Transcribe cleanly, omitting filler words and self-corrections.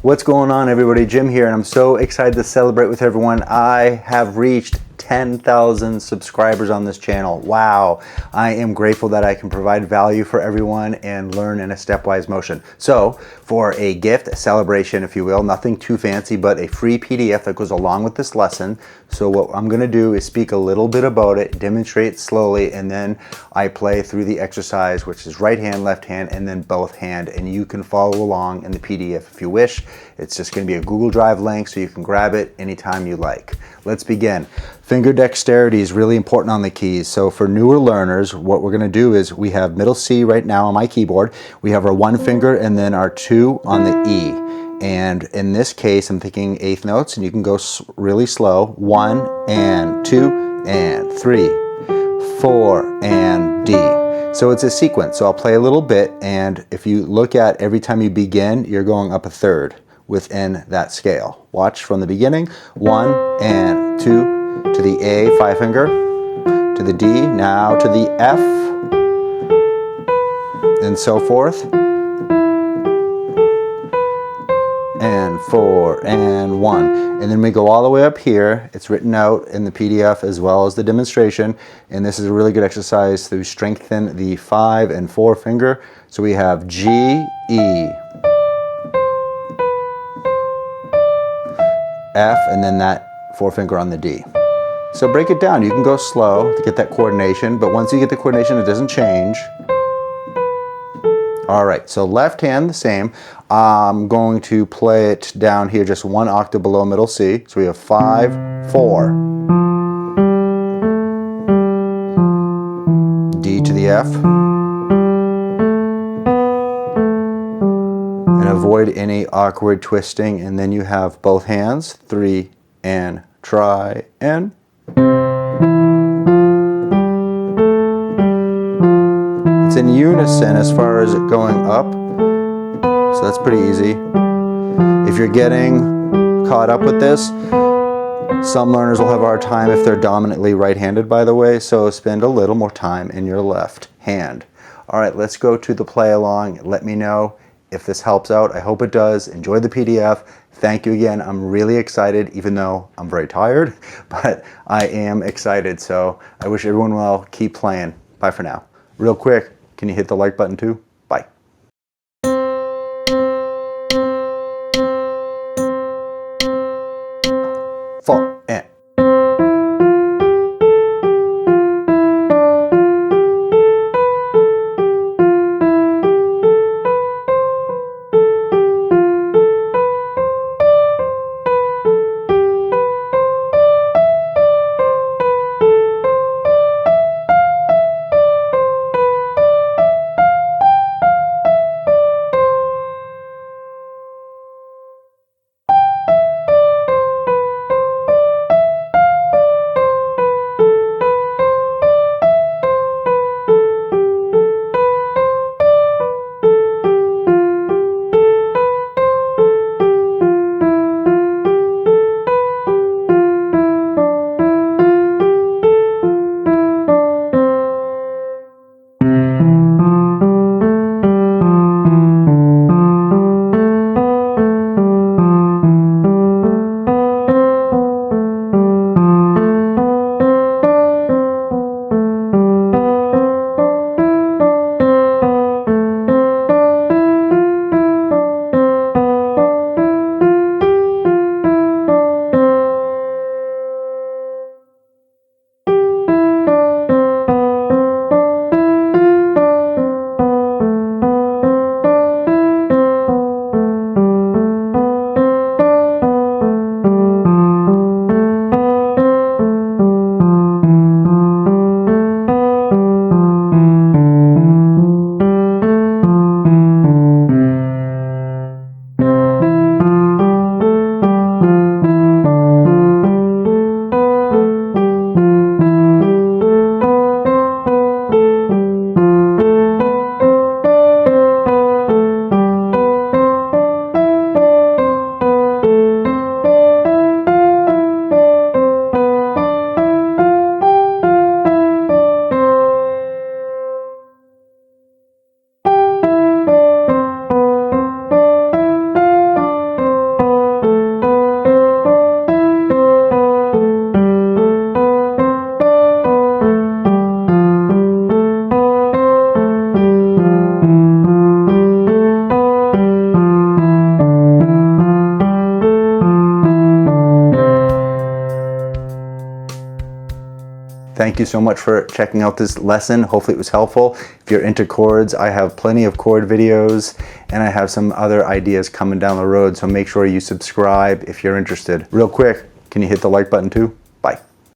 What's going on, everybody? Jim here, and I'm so excited to celebrate with everyone. I have reached 10,000 subscribers on this channel. Wow. I am grateful that I can provide value for everyone and learn in a stepwise motion. So for a gift, a celebration, if you will, nothing too fancy, but a free PDF that goes along with this lesson. So what I'm going to do is speak a little bit about it, demonstrate slowly, and then I play through the exercise, which is right hand, left hand, and then both hand. And you can follow along in the PDF if you wish. It's just going to be a Google Drive link, so you can grab it anytime you like. Let's begin. Finger dexterity is really important on the keys. So for newer learners, what we're going to do is we have middle C right now on my keyboard. We have our one finger and then our two on the E. And in this case, I'm thinking eighth notes, and you can go really slow. 1 and 2 and 3, 4 and D. So it's a sequence. So I'll play a little bit, and if you look at every time you begin, you're going up a third within that scale. Watch from the beginning. 1 and 2 to the A, 5 finger, to the D, now to the F, and so forth. And 4 and 1. And then we go all the way up here. It's written out in the PDF as well as the demonstration. And this is a really good exercise to strengthen the 5 and 4 finger. So we have G, E, F, and then that 4 finger on the D. So break it down. You can go slow to get that coordination, but once you get the coordination, it doesn't change. All right, so left hand the same. I'm going to play it down here just one octave below middle C. So we have 5, 4. D to the F. And avoid any awkward twisting. And then you have both hands, 3 and try and. It's in unison as far as it going up, so that's pretty easy. If you're getting caught up with this, some learners will have a hard time if they're dominantly right-handed, by the way, so spend a little more time in your left hand. All right, let's go to the play along. Let me know if this helps out. I hope it does. Enjoy the PDF. Thank you again. I'm really excited, even though I'm very tired, but I am excited. So I wish everyone well. Keep playing. Bye for now. Real quick, can you hit the like button too? Bye. 4 and. thank you so much for checking out this lesson. Hopefully it was helpful. If you're into chords, I have plenty of chord videos and I have some other ideas coming down the road, so make sure you subscribe if you're interested. Real quick, can you hit the like button too?